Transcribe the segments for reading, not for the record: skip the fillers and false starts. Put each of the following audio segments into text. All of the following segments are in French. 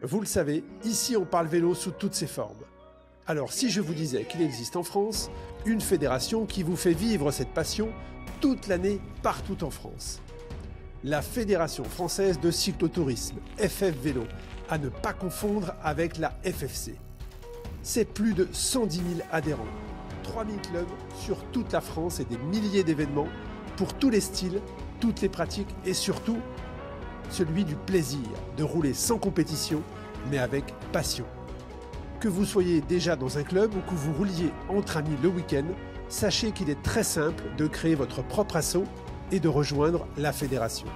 Vous le savez, ici on parle vélo sous toutes ses formes. Alors si je vous disais qu'il existe en France une fédération qui vous fait vivre cette passion toute l'année partout en France. La Fédération Française de Cyclotourisme, FF Vélo, à ne pas confondre avec la FFC. C'est plus de 110 000 adhérents, 3 000 clubs sur toute la France et des milliers d'événements pour tous les styles, toutes les pratiques et surtout celui du plaisir de rouler sans compétition mais avec passion. Que vous soyez déjà dans un club ou que vous rouliez entre amis le week-end, sachez qu'il est très simple de créer votre propre asso et de rejoindre la fédération.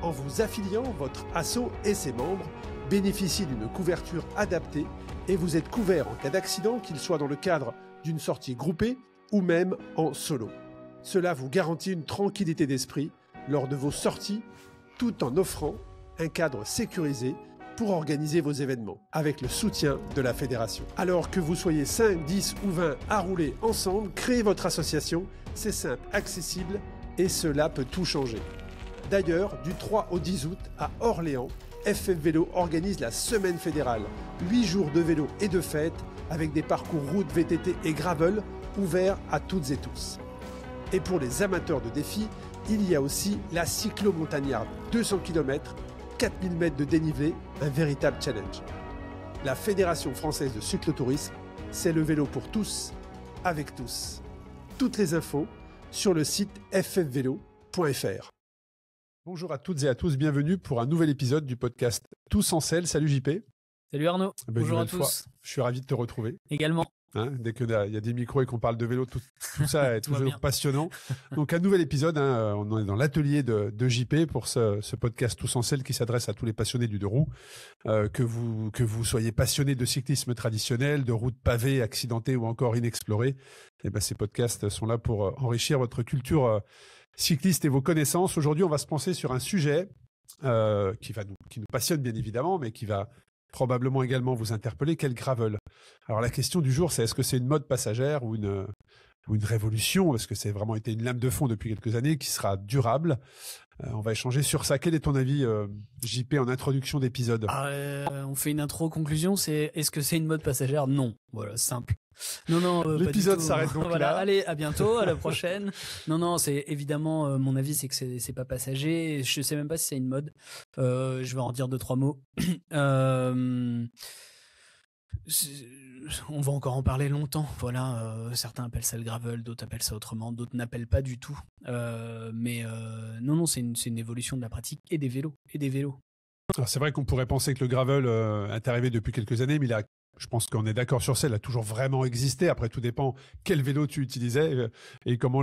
En vous affiliant, votre asso et ses membres bénéficient d'une couverture adaptée et vous êtes couvert en cas d'accident, qu'il soit dans le cadre d'une sortie groupée ou même en solo. Cela vous garantit une tranquillité d'esprit lors de vos sorties tout en offrant un cadre sécurisé pour organiser vos événements avec le soutien de la fédération. Alors que vous soyez 5, 10 ou 20 à rouler ensemble, créez votre association, c'est simple, accessible et cela peut tout changer. D'ailleurs, du 3 au 10 août à Orléans, FF Vélo organise la semaine fédérale, 8 jours de vélo et de fête avec des parcours route, VTT et gravel ouverts à toutes et tous. Et pour les amateurs de défis, il y a aussi la cyclo-montagnarde, 200 km, 4000 mètres de dénivelé, un véritable challenge. La Fédération Française de Cyclotourisme, c'est le vélo pour tous, avec tous. Toutes les infos sur le site ffvélo.fr. Bonjour à toutes et à tous, bienvenue pour un nouvel épisode du podcast Tous en selle. Salut JP. Salut Arnaud, bonjour à tous. Je suis ravi de te retrouver. Également. Dès qu'il y a des micros et qu'on parle de vélo, tout ça est toujours passionnant. Donc un nouvel épisode, on est dans l'atelier de JP pour ce podcast Tous en selle qui s'adresse à tous les passionnés du deux roues. Que vous soyez passionné de cyclisme traditionnel, de routes pavées, accidentées ou encore inexplorées, ces podcasts sont là pour enrichir votre culture cycliste et vos connaissances. Aujourd'hui, on va se pencher sur un sujet qui nous passionne bien évidemment, mais qui va probablement également vous interpeller, quel gravel. Alors la question du jour, c'est est-ce que c'est une mode passagère ou une révolution, parce que c'est vraiment été une lame de fond depuis quelques années qui sera durable. On va échanger sur ça. Quel est ton avis, JP, en introduction d'épisode? On fait une intro-conclusion, c'est est-ce que c'est une mode passagère? Non. Voilà, simple. Non, l'épisode s'arrête donc voilà, là. Allez, à bientôt, à la prochaine. Non, c'est évidemment, mon avis, c'est que c'est pas passager. Je sais même pas si c'est une mode. Je vais en dire 2-3 mots. On va encore en parler longtemps. Voilà, certains appellent ça le gravel, d'autres appellent ça autrement, d'autres n'appellent pas du tout. Non, c'est une évolution de la pratique et des vélos. Alors c'est vrai qu'on pourrait penser que le gravel est arrivé depuis quelques années, mais je pense qu'on est d'accord sur ça, il a toujours vraiment existé. Après, tout dépend quel vélo tu utilisais et comment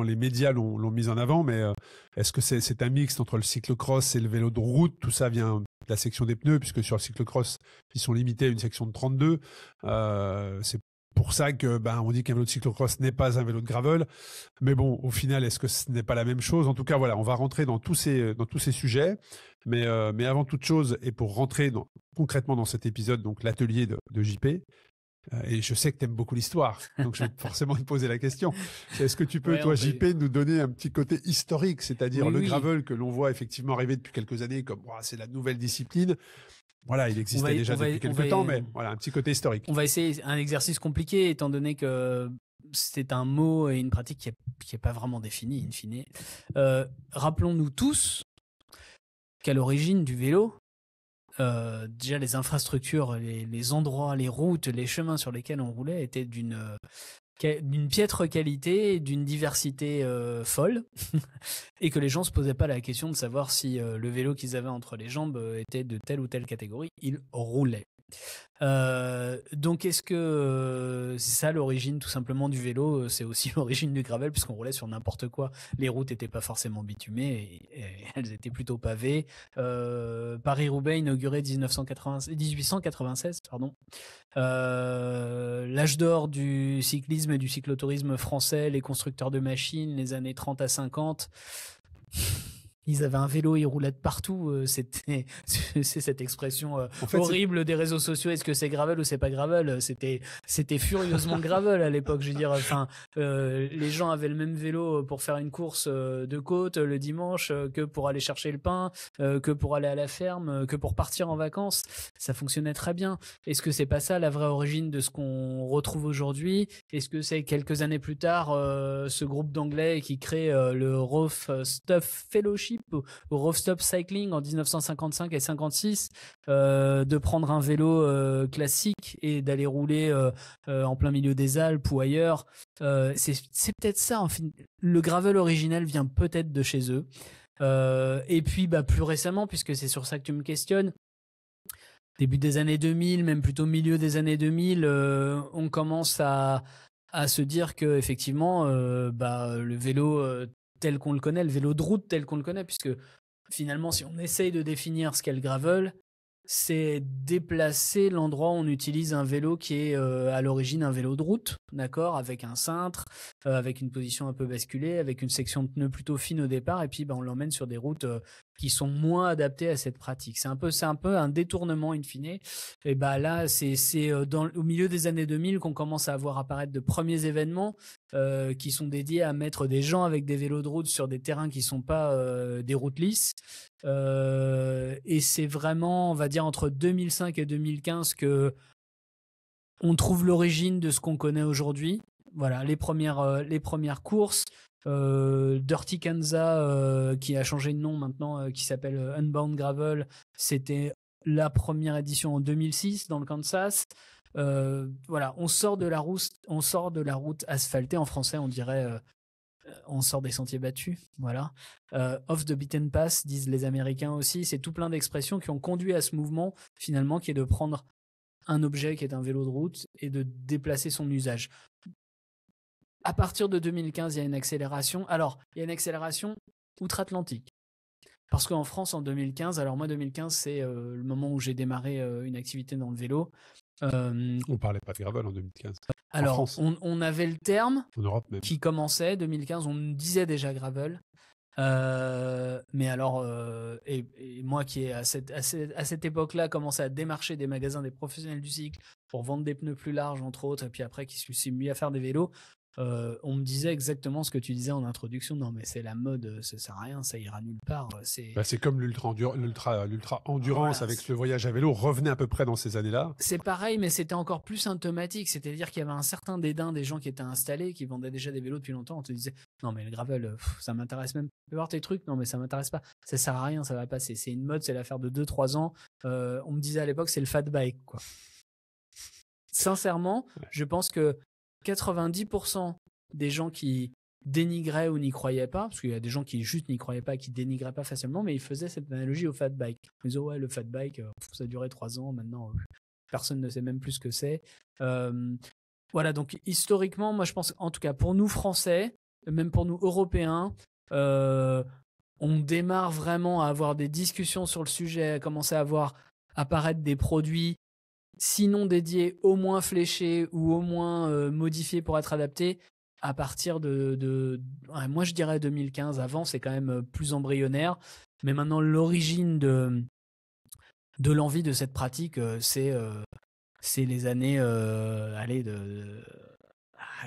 les médias l'ont mis en avant. Mais est-ce que c'est un mix entre le cyclocross et le vélo de route? Tout ça vient de la section des pneus, puisque sur le cyclocross, ils sont limités à une section de 32. C'est pour ça que on dit qu'un vélo de cyclocross n'est pas un vélo de gravel. Mais bon, au final, est-ce que ce n'est pas la même chose? En tout cas, voilà, on va rentrer dans tous ces sujets. Mais avant toute chose, et pour rentrer concrètement dans cet épisode, donc l'atelier de JP, et je sais que tu aimes beaucoup l'histoire, donc je vais forcément te poser la question. Est-ce que tu peux, JP, nous donner un petit côté historique, c'est-à-dire le gravel que l'on voit effectivement arriver depuis quelques années comme c'est la nouvelle discipline? Voilà, il existait déjà depuis quelques temps, mais voilà, un petit côté historique. On va essayer un exercice compliqué, étant donné que c'est un mot et une pratique qui est pas vraiment définie, in fine. Rappelons-nous tous qu'à l'origine du vélo, déjà les infrastructures, les endroits, les routes, les chemins sur lesquels on roulait étaient d'une piètre qualité, d'une diversité folle, et que les gens se posaient pas la question de savoir si le vélo qu'ils avaient entre les jambes était de telle ou telle catégorie, ils roulaient. Donc est-ce que c'est ça l'origine tout simplement du vélo? C'est aussi l'origine du gravel, puisqu'on roulait sur n'importe quoi. Les routes n'étaient pas forcément bitumées et elles étaient plutôt pavées. Paris-Roubaix inauguré 1896, pardon. L'âge d'or du cyclisme et du cyclotourisme français, les constructeurs de machines, les années 30 à 50. Ils avaient un vélo, ils roulaient de partout. C'est cette expression horrible des réseaux sociaux. Est-ce que c'est gravel ou c'est pas gravel? C'était furieusement gravel à l'époque. Je veux dire, enfin, les gens avaient le même vélo pour faire une course de côte le dimanche que pour aller chercher le pain, que pour aller à la ferme, que pour partir en vacances. Ça fonctionnait très bien. Est-ce que c'est pas ça la vraie origine de ce qu'on retrouve aujourd'hui? Est-ce que c'est quelques années plus tard ce groupe d'anglais qui crée le Rough Stuff Fellowship ou Rough Stop Cycling en 1955 et 56, de prendre un vélo classique et d'aller rouler en plein milieu des Alpes ou ailleurs. C'est peut-être ça, en fin. Le gravel originel vient peut-être de chez eux. Et puis plus récemment, puisque c'est sur ça que tu me questionnes, début des années 2000, même plutôt milieu des années 2000, on commence à se dire que effectivement le vélo tel qu'on le connaît, le vélo de route tel qu'on le connaît, puisque finalement si on essaye de définir ce qu'est le gravel, c'est déplacer l'endroit où on utilise un vélo qui est à l'origine un vélo de route, d'accord, avec un cintre, avec une position un peu basculée, avec une section de pneus plutôt fine au départ, et puis on l'emmène sur des routes qui sont moins adaptées à cette pratique. C'est un peu un détournement in fine. Et là, c'est au milieu des années 2000 qu'on commence à voir apparaître de premiers événements qui sont dédiés à mettre des gens avec des vélos de route sur des terrains qui sont pas des routes lisses. Et c'est vraiment, on va dire, entre 2005 et 2015 que on trouve l'origine de ce qu'on connaît aujourd'hui. Voilà, les premières courses. Dirty Kanza, qui a changé de nom maintenant, qui s'appelle Unbound Gravel, c'était la première édition en 2006 dans le Kansas. Voilà, on sort de la route asphaltée. En français, on dirait on sort des sentiers battus, voilà. Off the beaten path, disent les Américains aussi. C'est tout plein d'expressions qui ont conduit à ce mouvement, finalement, qui est de prendre un objet qui est un vélo de route et de déplacer son usage. À partir de 2015, il y a une accélération. Alors, il y a une accélération outre-Atlantique. Parce qu'en France, en 2015, alors moi, 2015, c'est le moment où j'ai démarré une activité dans le vélo. On parlait pas de gravel en 2015. Alors, en France. On avait le terme en Europe même. Qui commençait, 2015, on disait déjà gravel. Mais alors, et moi qui ai à cette époque-là commencé à démarcher des magasins des professionnels du cycle pour vendre des pneus plus larges, entre autres, et puis après qui se suis mis à faire des vélos, on me disait exactement ce que tu disais en introduction. Non, mais c'est la mode, ça sert à rien, ça ira nulle part. C'est comme l'ultra-endurance, voilà, avec le voyage à vélo revenait à peu près dans ces années-là. C'est pareil, mais c'était encore plus symptomatique. C'est-à-dire qu'il y avait un certain dédain des gens qui étaient installés, qui vendaient déjà des vélos depuis longtemps. On te disait, non, mais le gravel, ça m'intéresse même. Tu peux voir tes trucs? Non, mais ça m'intéresse pas. Ça sert à rien, ça va passer. C'est une mode, c'est l'affaire de 2-3 ans. On me disait à l'époque, c'est le fat bike, quoi. Sincèrement, je pense que 90% des gens qui dénigraient ou n'y croyaient pas, parce qu'il y a des gens qui juste n'y croyaient pas, qui dénigraient pas facilement, mais ils faisaient cette analogie au fat bike. Ils disaient, ouais, le fat bike, ça a duré 3 ans, maintenant, personne ne sait même plus ce que c'est. Voilà, donc historiquement, moi je pense, en tout cas pour nous Français, même pour nous Européens, on démarre vraiment à avoir des discussions sur le sujet, à commencer à voir apparaître des produits sinon dédiés, au moins fléchés ou au moins modifiés pour être adaptés à partir moi je dirais 2015. Avant c'est quand même plus embryonnaire, mais maintenant l'origine de l'envie de cette pratique, c'est les années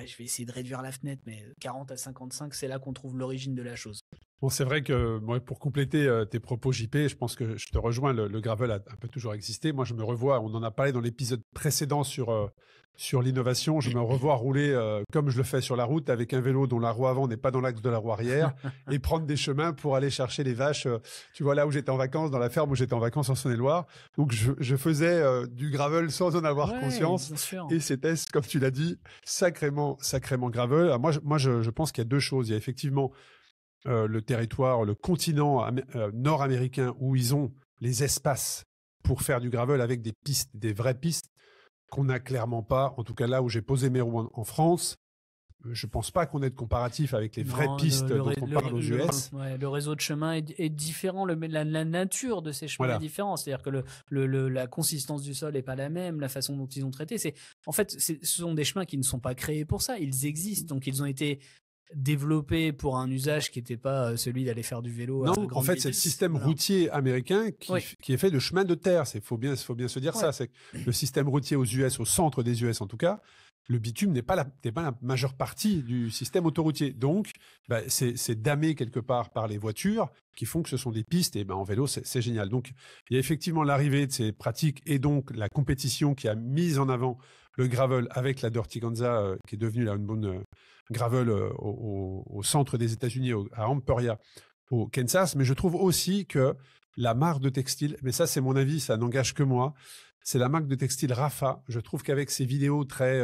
je vais essayer de réduire la fenêtre, mais 40 à 55, c'est là qu'on trouve l'origine de la chose. Bon, c'est vrai que moi, pour compléter tes propos, JP, je pense que je te rejoins, le gravel a un peu toujours existé. Moi, je me revois, on en a parlé dans l'épisode précédent sur l'innovation, je me revois rouler comme je le fais sur la route, avec un vélo dont la roue avant n'est pas dans l'axe de la roue arrière, et prendre des chemins pour aller chercher les vaches, tu vois, là où j'étais en vacances, dans la ferme où j'étais en vacances en Saône-et-Loire. Donc, je faisais du gravel sans en avoir conscience. Et c'était, comme tu l'as dit, sacrément gravel. Alors moi, je pense qu'il y a deux choses. Il y a effectivement le territoire, le continent nord-américain, où ils ont les espaces pour faire du gravel avec des pistes, des vraies pistes, qu'on n'a clairement pas. En tout cas, là où j'ai posé mes roues en France, je pense pas qu'on ait de comparatif avec les vraies pistes dont on parle aux US. Le réseau de chemin est différent, la nature de ces chemins est différente. C'est-à-dire que la consistance du sol est pas la même, la façon dont ils ont traité. En fait, ce sont des chemins qui ne sont pas créés pour ça. Ils existent, donc ils ont été développé pour un usage qui n'était pas celui d'aller faire du vélo. Non, à en grande fait, c'est le vitesse. système Voilà. routier américain qui est fait de chemin de terre. Faut bien se dire ça. Ouais. C'est que le système routier aux US, au centre des US en tout cas, le bitume n'est pas la majeure partie du système autoroutier. Donc, c'est damé quelque part par les voitures qui font que ce sont des pistes. Et en vélo, c'est génial. Donc, il y a effectivement l'arrivée de ces pratiques et donc la compétition qui a mis en avant le gravel avec la Dirty Kanza, qui est devenue là une bonne gravel au centre des États-Unis, à Emporia, au Kansas. Mais je trouve aussi que la marque de textile, mais ça c'est mon avis, ça n'engage que moi, c'est la marque de textile Rapha. Je trouve qu'avec ces vidéos très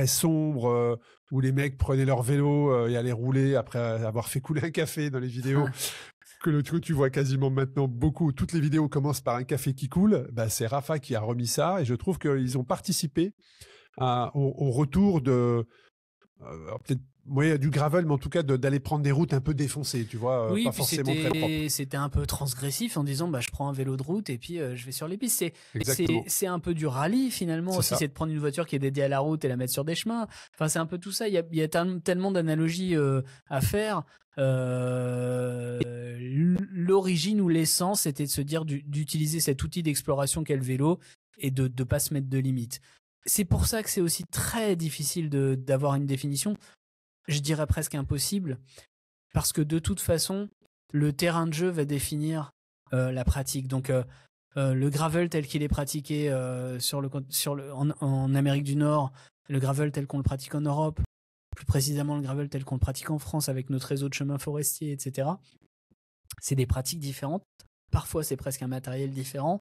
sombres, où les mecs prenaient leur vélo et allaient rouler après avoir fait couler un café dans les vidéos, que tu vois quasiment maintenant beaucoup, toutes les vidéos commencent par un café qui coule, c'est Rapha qui a remis ça, et je trouve qu'ils ont participé au retour de peut-être du gravel, mais en tout cas d'aller prendre des routes un peu défoncées, tu vois, Oui, pas puis forcément très propres. c'était un peu transgressif en disant je prends un vélo de route et puis je vais sur les pistes. Exactement. C'est un peu du rallye finalement C'est aussi, ça. c'est de prendre une voiture qui est dédiée à la route et la mettre sur des chemins. Enfin, c'est un peu tout ça. Il y a tellement d'analogies à faire. L'origine ou l'essence, c'était de se dire d'utiliser cet outil d'exploration qu'est le vélo et de ne pas se mettre de limites. C'est pour ça que c'est aussi très difficile d'avoir une définition. Je dirais presque impossible, parce que de toute façon, le terrain de jeu va définir la pratique. Donc, le gravel tel qu'il est pratiqué en Amérique du Nord, le gravel tel qu'on le pratique en Europe, plus précisément le gravel tel qu'on le pratique en France avec notre réseau de chemins forestiers, etc. C'est des pratiques différentes. Parfois, c'est presque un matériel différent.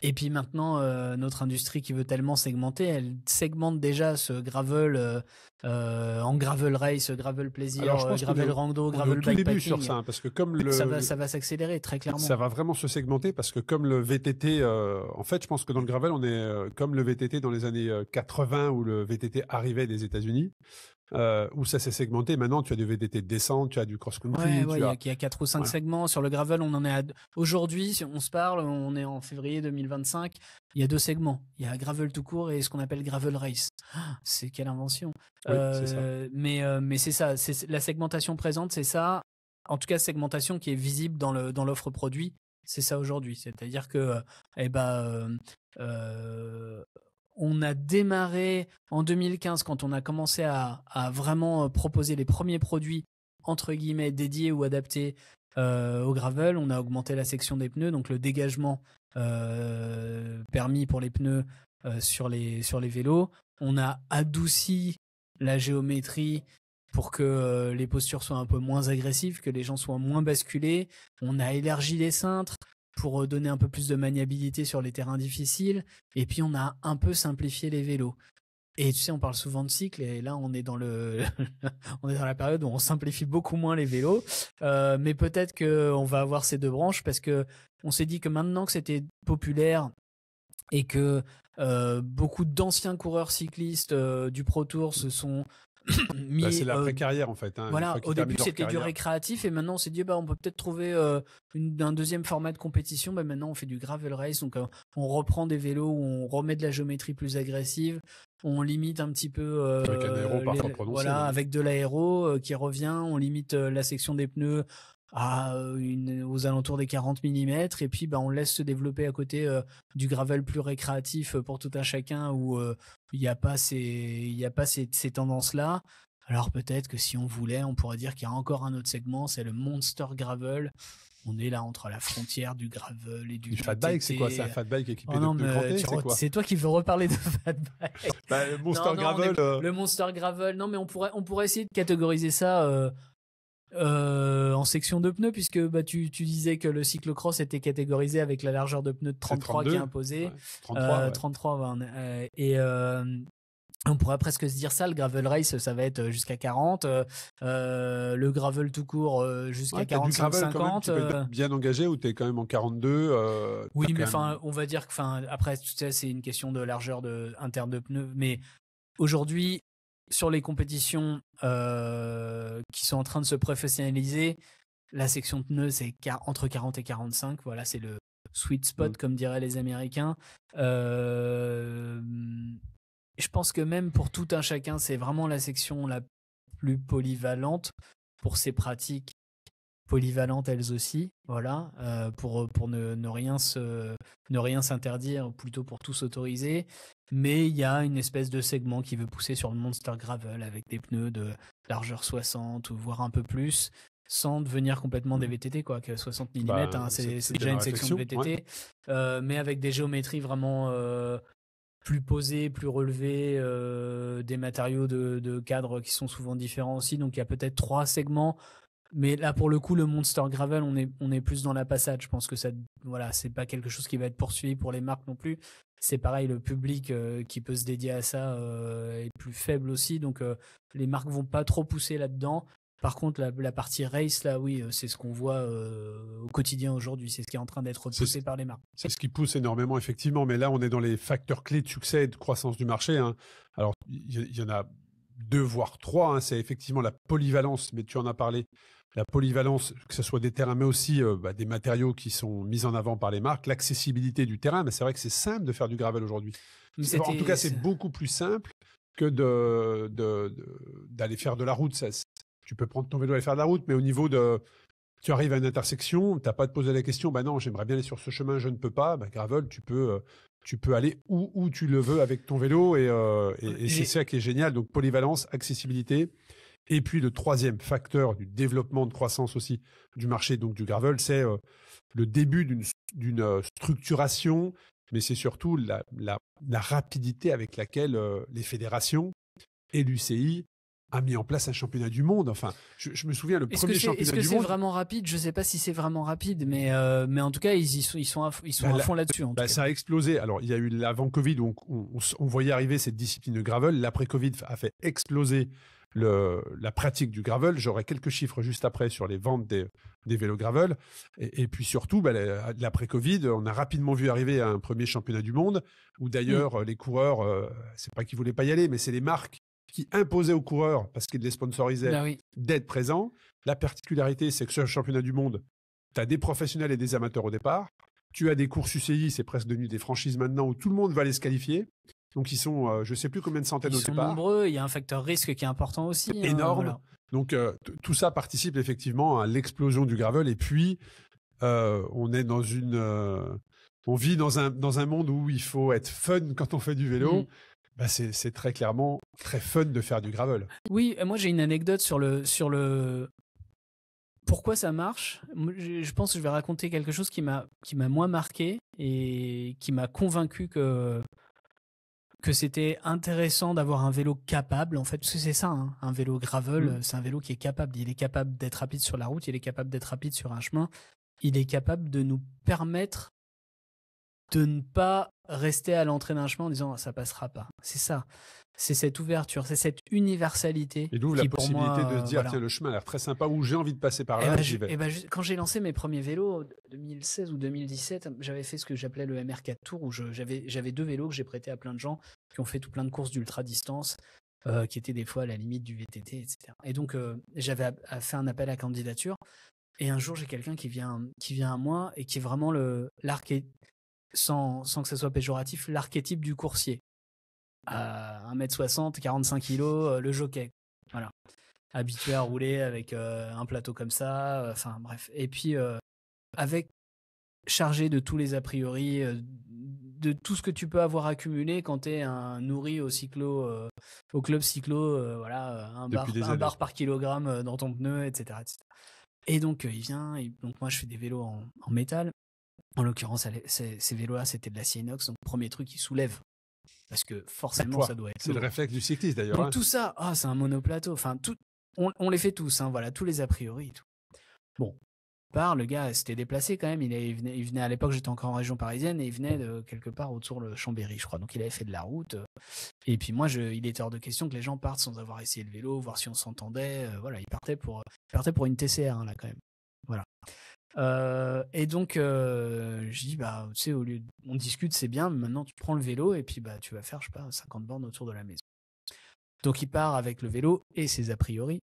Et puis maintenant, notre industrie qui veut tellement segmenter, elle segmente déjà ce gravel en gravel race, gravel plaisir, Alors, je pense gravel rando, gravel au tout début bikepacking. sur ça, parce que comme ça va s'accélérer très clairement. Ça va vraiment se segmenter parce que comme le VTT, en fait, je pense que dans le gravel, on est comme le VTT dans les années 80 où le VTT arrivait des États-Unis. Où ça s'est segmenté. Maintenant, tu as du VTT de descente, tu as du cross-country. Il y a 4 ou 5 segments. Sur le gravel, on en est aujourd'hui, si on se parle, on est en février 2025. Il y a 2 segments. Il y a gravel tout court et ce qu'on appelle gravel race. C'est quelle invention. Oui, c'est ça. Mais c'est ça. La segmentation présente, c'est ça. En tout cas, segmentation qui est visible dans l'offre produit. C'est ça aujourd'hui. C'est-à-dire que, on a démarré en 2015 quand on a commencé à vraiment proposer les premiers produits entre guillemets dédiés ou adaptés au gravel. On a augmenté la section des pneus, donc le dégagement permis pour les pneus sur les vélos. On a adouci la géométrie pour que les postures soient un peu moins agressives, que les gens soient moins basculés. On a élargi les cintres pour donner un peu plus de maniabilité sur les terrains difficiles. Et puis, on a un peu simplifié les vélos. Et tu sais, on parle souvent de cycle, et là, on est dans la période où on simplifie beaucoup moins les vélos. Mais peut-être qu'on va avoir ces 2 branches, parce que on s'est dit que maintenant que c'était populaire et que beaucoup d'anciens coureurs cyclistes du Pro Tour se sont mis... c'est l'après-carrière en fait. Voilà, au début c'était du récréatif et maintenant on s'est dit on peut peut-être trouver un deuxième format de compétition. Maintenant on fait du gravel race, donc on reprend des vélos où on remet de la géométrie plus agressive, on limite un petit peu avec un aéro parfois prononcé, avec de l'aéro qui revient, on limite la section des pneus aux alentours des 40 mm et puis on laisse se développer à côté du gravel plus récréatif pour tout un chacun où il n'y a pas ces tendances-là. Alors peut-être que si on voulait, on pourrait dire qu'il y a encore un autre segment, c'est le Monster Gravel. On est là entre la frontière du gravel et du fat bike. C'est quoi? C'est un fat bike équipé de pneus crantés? C'est toi qui veux reparler de fat bike. Le Monster Gravel. Le Monster Gravel. Non, mais on pourrait essayer de catégoriser ça en section de pneus, puisque tu disais que le cyclocross était catégorisé avec la largeur de pneus de 33 qui est imposée. 33, et on pourrait presque se dire ça, le gravel race ça va être jusqu'à 40, le gravel tout court jusqu'à 45-50. Tu peux être bien engagé ou tu es quand même en 42. Oui, mais on va dire que après tout ça c'est une question de largeur interne de pneus, mais aujourd'hui sur les compétitions qui sont en train de se professionnaliser, la section de pneus c'est entre 40 et 45, voilà, c'est le sweet spot comme diraient les Américains. Je pense que même pour tout un chacun, c'est vraiment la section la plus polyvalente pour ces pratiques polyvalentes elles aussi, voilà, pour ne rien s'interdire, plutôt pour tout s'autoriser. Mais il y a une espèce de segment qui veut pousser sur le Monster Gravel avec des pneus de largeur 60 ou voire un peu plus, sans devenir complètement des VTT, quoi, que 60 mm, c'est déjà une section de VTT, mais avec des géométries vraiment plus posées, plus relevées, des matériaux de cadre qui sont souvent différents aussi. Donc il y a peut-être 3 segments. Mais là, pour le coup, le Monster Gravel, on est plus dans la passade. Je pense que ça, voilà, c'est pas quelque chose qui va être poursuivi pour les marques non plus. C'est pareil, le public qui peut se dédier à ça est plus faible aussi. Donc, les marques vont pas trop pousser là-dedans. Par contre, la partie race, là, oui, c'est ce qu'on voit au quotidien aujourd'hui. C'est ce qui est en train d'être poussé par les marques. C'est ce qui pousse énormément, effectivement. Mais là, on est dans les facteurs clés de succès et de croissance du marché, hein. Alors, il y en a 2 voire 3. Hein. C'est effectivement la polyvalence, mais tu en as parlé. La polyvalence, que ce soit des terrains, mais aussi des matériaux qui sont mis en avant par les marques, l'accessibilité du terrain. Mais c'est vrai que c'est simple de faire du gravel aujourd'hui. En tout cas, c'est beaucoup plus simple que d'aller faire de la route. Tu peux prendre ton vélo et aller faire de la route, mais au niveau de... Tu arrives à une intersection, tu n'as pas à te poser la question, non, j'aimerais bien aller sur ce chemin, je ne peux pas. Gravel, tu peux aller où tu le veux avec ton vélo, et c'est ça qui est génial. Donc, polyvalence, accessibilité. Et puis, le 3e facteur du développement de croissance aussi du marché, donc du gravel, c'est le début d'une structuration, mais c'est surtout la rapidité avec laquelle les fédérations et l'UCI a mis en place un championnat du monde. Enfin, je me souviens, le premier championnat du monde... Est-ce que c'est vraiment rapide ? Je ne sais pas si c'est vraiment rapide, mais en tout cas, ils sont à fond là-dessus. Ça a explosé. Alors, il y a eu l'avant-Covid, donc on voyait arriver cette discipline de gravel. L'après-Covid a fait exploser la pratique du gravel. J'aurai quelques chiffres juste après sur les ventes des vélos gravel. Et puis surtout, l'après-Covid, on a rapidement vu arriver un premier championnat du monde, où d'ailleurs, les coureurs, c'est pas qu'ils voulaient pas y aller, mais c'est les marques qui imposaient aux coureurs, parce qu'ils les sponsorisaient, d'être présents. La particularité, c'est que sur le championnat du monde, tu as des professionnels et des amateurs au départ. Tu as des courses UCI, c'est presque devenu des franchises maintenant, où tout le monde va aller se qualifier. Donc, ils sont, je ne sais plus combien de centaines au départ. Ils sont nombreux, il y a un facteur risque qui est important aussi. Énorme. Voilà. Donc, tout ça participe effectivement à l'explosion du gravel. Et puis, on est dans on vit dans un monde où il faut être fun quand on fait du vélo. C'est très clairement très fun de faire du gravel. Oui, moi j'ai une anecdote sur le pourquoi ça marche. Je pense que je vais raconter quelque chose qui m'a moins marqué et qui m'a convaincu que c'était intéressant d'avoir un vélo capable, en fait, parce que c'est ça, hein, un vélo gravel, c'est un vélo qui est capable. Il est capable d'être rapide sur la route, il est capable d'être rapide sur un chemin, il est capable de nous permettre de ne pas rester à l'entrée d'un chemin en disant ça passera pas. C'est ça. C'est cette ouverture, c'est cette universalité. Et d'où la possibilité de se dire tiens, le chemin a l'air très sympa, ou j'ai envie de passer par là, j'y vais. Quand j'ai lancé mes premiers vélos, 2016 ou 2017, j'avais fait ce que j'appelais le MR4 Tour, où j'avais 2 vélos que j'ai prêtés à plein de gens qui ont fait tout plein de courses d'ultra distance, qui étaient des fois à la limite du VTT, etc. Et donc, j'avais fait un appel à candidature. Et un jour, j'ai quelqu'un qui vient à moi et qui est vraiment l'archétype, sans que ça soit péjoratif, l'archétype du coursier. 1m60, 45 kg, le jockey. Voilà. Habitué à rouler avec un plateau comme ça, enfin bref. Et puis, avec chargé de tous les a priori, de tout ce que tu peux avoir accumulé quand tu es un nourri au club cyclo, voilà, un bar par kilogramme dans ton pneu, etc. etc. Et donc, il vient, donc moi je fais des vélos en métal. En l'occurrence, ces vélos-là, c'était de l'acier inox, donc premier truc, ils soulèvent. Parce que forcément, ça doit être c'est le réflexe du cycliste d'ailleurs. Donc tout ça, c'est un monoplateau. Enfin, on les fait tous, hein, voilà, tous les a priori. Tout. Bon, le gars s'était déplacé quand même. Il venait à l'époque, j'étais encore en région parisienne, et il venait de quelque part autour de Chambéry, je crois. Donc il avait fait de la route. Et puis moi, il était hors de question que les gens partent sans avoir essayé le vélo, voir si on s'entendait. Voilà, il partait pour une TCR hein, là quand même. Voilà. Et donc je dis tu sais, au lieu on discute, c'est bien, mais maintenant tu prends le vélo et puis tu vas faire, je sais pas, 50 bornes autour de la maison. Donc il part avec le vélo et ses a priori.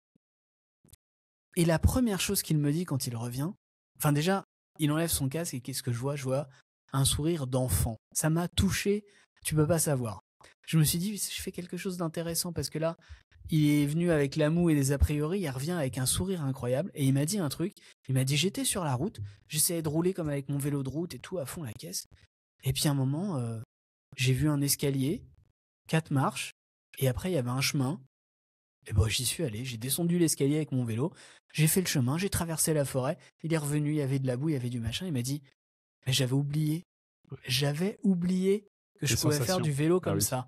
Et la première chose qu'il me dit quand il revient, enfin déjà, il enlève son casque et qu'est-ce que je vois ? Je vois un sourire d'enfant. Ça m'a touché, tu peux pas savoir. je me suis dit, je fais quelque chose d'intéressant parce que là, il est venu avec la moue et des a priori, il revient avec un sourire incroyable et il m'a dit un truc. Il m'a dit, j'étais sur la route, j'essayais de rouler comme avec mon vélo de route et tout à fond la caisse. Et puis à un moment, j'ai vu un escalier, 4 marches, et après il y avait un chemin. Et bon, j'y suis allé, j'ai descendu l'escalier avec mon vélo, j'ai fait le chemin, j'ai traversé la forêt, il est revenu, il y avait de la boue, il y avait du machin, il m'a dit, mais j'avais oublié que je pouvais faire du vélo comme ça.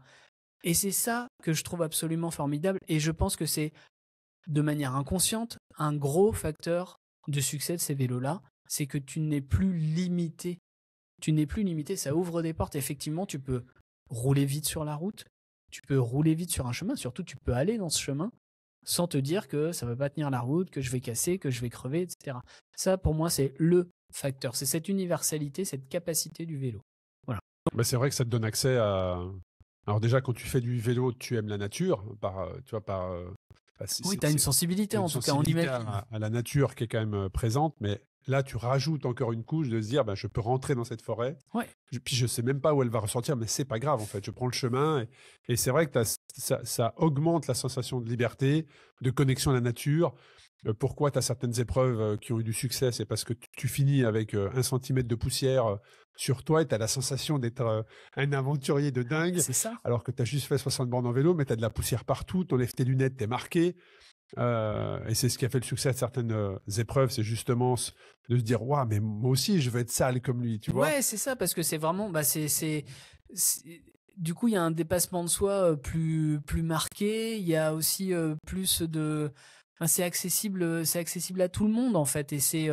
Et c'est ça que je trouve absolument formidable, et je pense que c'est, de manière inconsciente, un gros facteur de succès de ces vélos-là, c'est que tu n'es plus limité. Ça ouvre des portes, effectivement, tu peux rouler vite sur la route, tu peux rouler vite sur un chemin, surtout tu peux aller dans ce chemin sans te dire que ça va pas tenir la route, que je vais casser, que je vais crever, etc. Ça, pour moi, c'est le facteur. C'est cette universalité, cette capacité du vélo. Voilà. Bah, c'est vrai que ça te donne accès à... Alors déjà, quand tu fais du vélo, tu aimes la nature. Tu as une sensibilité, en tout cas. On imagine. À la nature qui est quand même présente, mais là, tu rajoutes encore une couche de se dire, je peux rentrer dans cette forêt. Ouais. Puis je sais même pas où elle va ressortir, mais c'est pas grave en fait. Je prends le chemin et c'est vrai que ça augmente la sensation de liberté, de connexion à la nature. Pourquoi tu as certaines épreuves qui ont eu du succès? C'est parce que tu finis avec 1 centimètre de poussière sur toi et tu as la sensation d'être un aventurier de dingue. C'est ça. Alors que tu as juste fait 60 bornes en vélo, mais tu as de la poussière partout, tu enlèves tes lunettes, tu es marqué. Et c'est ce qui a fait le succès de certaines épreuves, c'est justement de se dire, waouh, mais moi aussi je veux être sale comme lui, tu vois. Ouais, c'est ça, parce que c'est vraiment, du coup, il y a un dépassement de soi plus marqué. Il y a aussi plus de, c'est accessible à tout le monde en fait, et c'est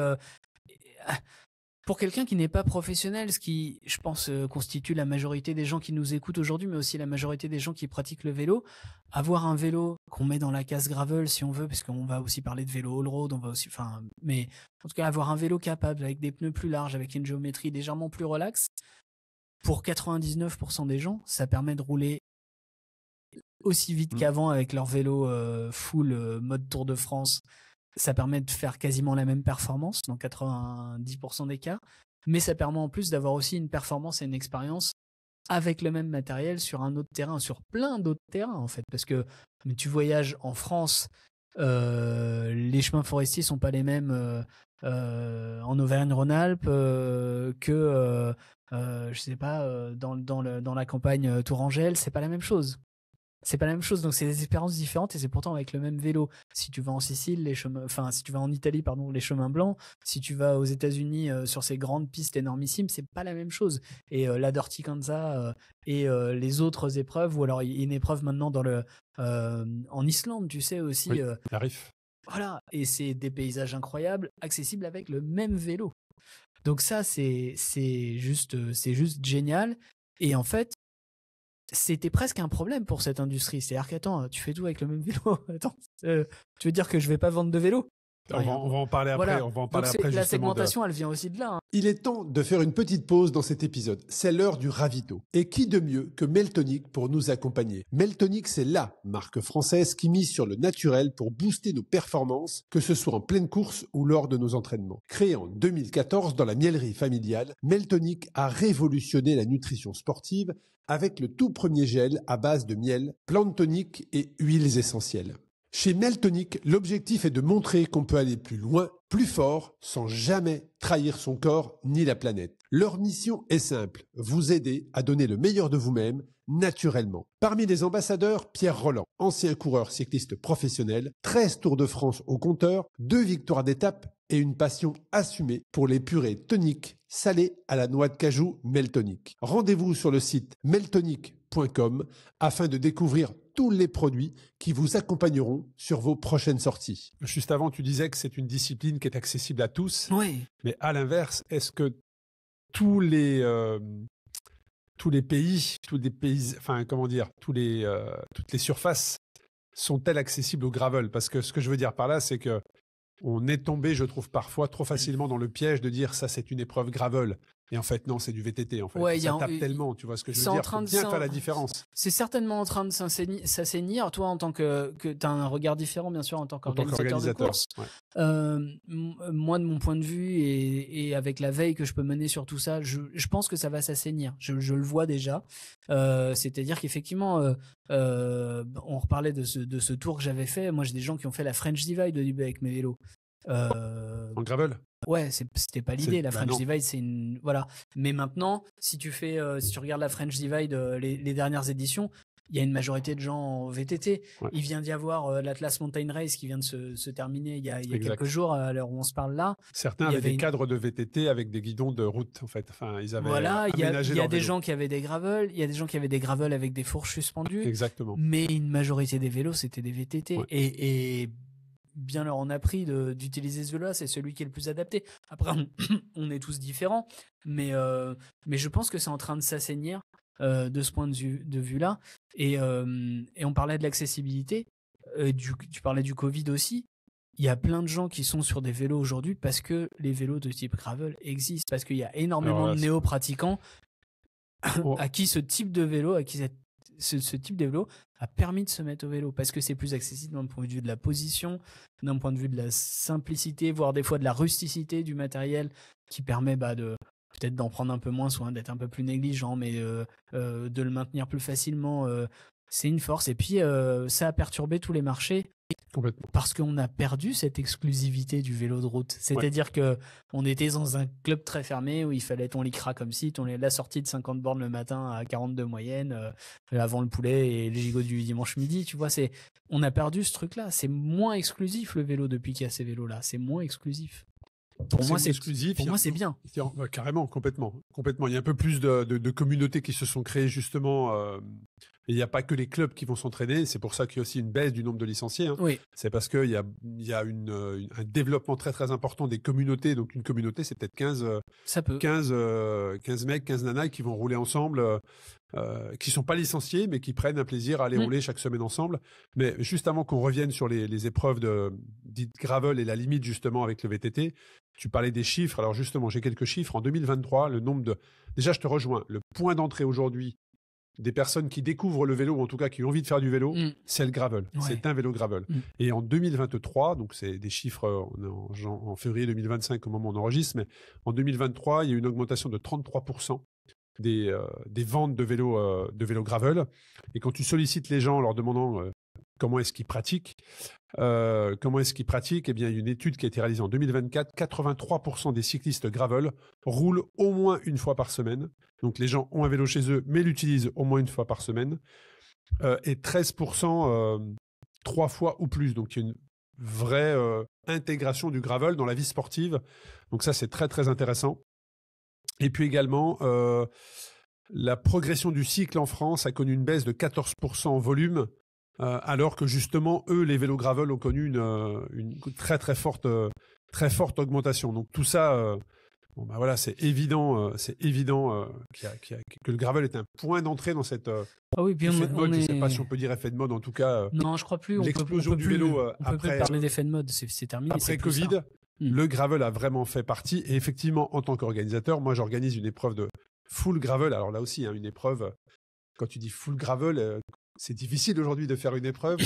pour quelqu'un qui n'est pas professionnel, ce qui, je pense, constitue la majorité des gens qui nous écoutent aujourd'hui, mais aussi la majorité des gens qui pratiquent le vélo, avoir un vélo qu'on met dans la case gravel, si on veut, parce qu'on va aussi parler de vélo all-road, mais en tout cas, avoir un vélo capable, avec des pneus plus larges, avec une géométrie légèrement plus relaxe, pour 99% des gens, ça permet de rouler aussi vite qu'avant avec leur vélo full mode Tour de France. Ça permet de faire quasiment la même performance dans 90% des cas, mais ça permet en plus d'avoir aussi une performance et une expérience avec le même matériel sur un autre terrain, sur plein d'autres terrains en fait, parce que tu voyages en France, les chemins forestiers sont pas les mêmes en Auvergne-Rhône-Alpes que je sais pas dans la campagne Tourangelle, c'est pas la même chose. C'est pas la même chose, donc c'est des expériences différentes et c'est pourtant avec le même vélo. Si tu vas en Sicile, si tu vas en Italie, les chemins blancs, si tu vas aux États-Unis sur ces grandes pistes énormissimes, c'est pas la même chose. Et la Dirty Kanza et les autres épreuves, ou alors il y a une épreuve maintenant en Islande, tu sais aussi. Oui, Arif. Voilà, et c'est des paysages incroyables, accessibles avec le même vélo. Donc ça, c'est juste génial. Et en fait, c'était presque un problème pour cette industrie. C'est-à-dire qu'attends, tu fais tout avec le même vélo. Attends, tu veux dire que je vais pas vendre de vélo? On va en parler après. Voilà. On va en parler après. La segmentation, elle vient aussi de là. Hein. Il est temps de faire une petite pause dans cet épisode. C'est l'heure du ravito. Et qui de mieux que Meltonic pour nous accompagner? Meltonic, c'est la marque française qui mise sur le naturel pour booster nos performances, que ce soit en pleine course ou lors de nos entraînements. Créé en 2014 dans la mielerie familiale, Meltonic a révolutionné la nutrition sportive avec le tout premier gel à base de miel, plantes toniques et huiles essentielles. Chez Meltonic, l'objectif est de montrer qu'on peut aller plus loin, plus fort, sans jamais trahir son corps ni la planète. Leur mission est simple, vous aider à donner le meilleur de vous-même, naturellement. Parmi les ambassadeurs, Pierre Rolland, ancien coureur cycliste professionnel, 13 Tours de France au compteur, 2 victoires d'étape et une passion assumée pour les purées toniques salées à la noix de cajou Meltonic. Rendez-vous sur le site meltonic.com afin de découvrir tous les produits qui vous accompagneront sur vos prochaines sorties. Juste avant, tu disais que c'est une discipline qui est accessible à tous. Oui. Mais à l'inverse, est-ce que tous les pays, enfin comment dire, toutes les surfaces sont-elles accessibles au gravel? Parce que ce que je veux dire par là, c'est que on est tombé, je trouve parfois trop facilement dans le piège de dire ça c'est une épreuve gravel. Et en fait, non, c'est du VTT. En fait, Ouais, ça tape tellement. Tu vois ce que je veux c'est en dire? train Faut de bien s'en- faire la différence C'est certainement en train de s'assainir. Toi, en tant que tu as un regard différent, bien sûr, en tant en tant qu'organisateur de qu'organisateur. course. Ouais. Moi, de mon point de vue et avec la veille que je peux mener sur tout ça, je pense que ça va s'assainir. Je le vois déjà. C'est-à-dire qu'effectivement, on reparlait de ce tour que j'avais fait. Moi, j'ai des gens qui ont fait la French Divide au début avec mes vélos. En gravel? Ouais, c'était pas l'idée. La French non. Divide, c'est une voilà. Mais maintenant, si tu regardes la French Divide, les dernières éditions, il y a une majorité de gens en VTT. Ouais. Il vient d'y avoir l'Atlas Mountain Race qui vient de se terminer il y a Exact. quelques jours à l'heure où on se parle là. Certains Il y avaient avait des cadres de VTT avec des guidons de route, en fait. Enfin, ils avaient Voilà, il y aménagé a leur des vélo. gens qui avaient des gravels, il y a des gens qui avaient des gravels avec des fourches suspendues. Exactement. Mais une majorité des vélos, c'était des VTT. Ouais. Et bien leur on a pris d'utiliser ce vélo-là, c'est celui qui est le plus adapté. Après, on est tous différents, mais je pense que c'est en train de s'assainir de ce point de vue-là. Et on parlait de l'accessibilité, tu parlais du Covid aussi. Il y a plein de gens qui sont sur des vélos aujourd'hui parce que les vélos de type gravel existent, parce qu'il y a énormément Alors là, de néo-pratiquants Oh. à qui ce type de vélo, ce type de vélo a permis de se mettre au vélo parce que c'est plus accessible d'un point de vue de la position, d'un point de vue de la simplicité, voire des fois de la rusticité du matériel qui permet de peut-être d'en prendre un peu moins soin, d'être un peu plus négligent, mais de le maintenir plus facilement. C'est une force. Et puis, ça a perturbé tous les marchés Complètement. parce qu'on a perdu cette exclusivité du vélo de route. C'est-à-dire que on était dans un club très fermé où il fallait ton lycra comme si, la sortie de 50 bornes le matin à 42 moyenne, avant le poulet et le gigot du dimanche midi. Tu vois, on a perdu ce truc-là. C'est moins exclusif le vélo depuis qu'il y a ces vélos-là. C'est moins exclusif. Pour moi, c'est exclusif. Pour moi, c'est bien. Ouais, carrément, complètement. Il y a un peu plus de communautés qui se sont créées justement. Et il n'y a pas que les clubs qui vont s'entraîner. C'est pour ça qu'il y a aussi une baisse du nombre de licenciés. Hein. Oui. C'est parce qu'il y a un développement très très important des communautés. Donc une communauté, c'est peut-être 15 mecs, 15 nanas qui vont rouler ensemble, qui sont pas licenciés, mais qui prennent un plaisir à aller rouler chaque semaine ensemble. Mais juste avant qu'on revienne sur les épreuves dites gravel et la limite justement avec le VTT, tu parlais des chiffres. Alors justement, j'ai quelques chiffres. En 2023, déjà je te rejoins, le point d'entrée aujourd'hui des personnes qui découvrent le vélo, ou en tout cas qui ont envie de faire du vélo, c'est le gravel. Ouais. C'est un vélo gravel. Et en 2023, donc c'est des chiffres, on est en février 2025 au moment où on enregistre, mais en 2023, il y a eu une augmentation de 33% des ventes de vélos gravel. Et quand tu sollicites les gens en leur demandant comment est-ce qu'ils pratiquent, eh bien, il y a une étude qui a été réalisée en 2024. 83% des cyclistes gravel roulent au moins une fois par semaine. Donc, les gens ont un vélo chez eux, mais l'utilisent au moins une fois par semaine. Et 13% 3 fois ou plus. Donc, il y a une vraie intégration du gravel dans la vie sportive. Donc, ça, c'est très, très intéressant. Et puis également, la progression du cycle en France a connu une baisse de 14% en volume, alors que justement, eux, les vélos gravel ont connu une très très forte augmentation. Donc tout ça, voilà, c'est évident que le gravel est un point d'entrée dans cette effet de mode. Je ne sais pas si on peut dire effet de mode, en tout cas. Non, je crois plus. L'explosion du vélo on peut plus parler d'effet de mode, c'est terminé. Après Covid, le gravel a vraiment fait partie. Et effectivement, en tant qu'organisateur, moi, j'organise une épreuve de full gravel. Alors là aussi, une épreuve, quand tu dis full gravel, c'est difficile aujourd'hui de faire une épreuve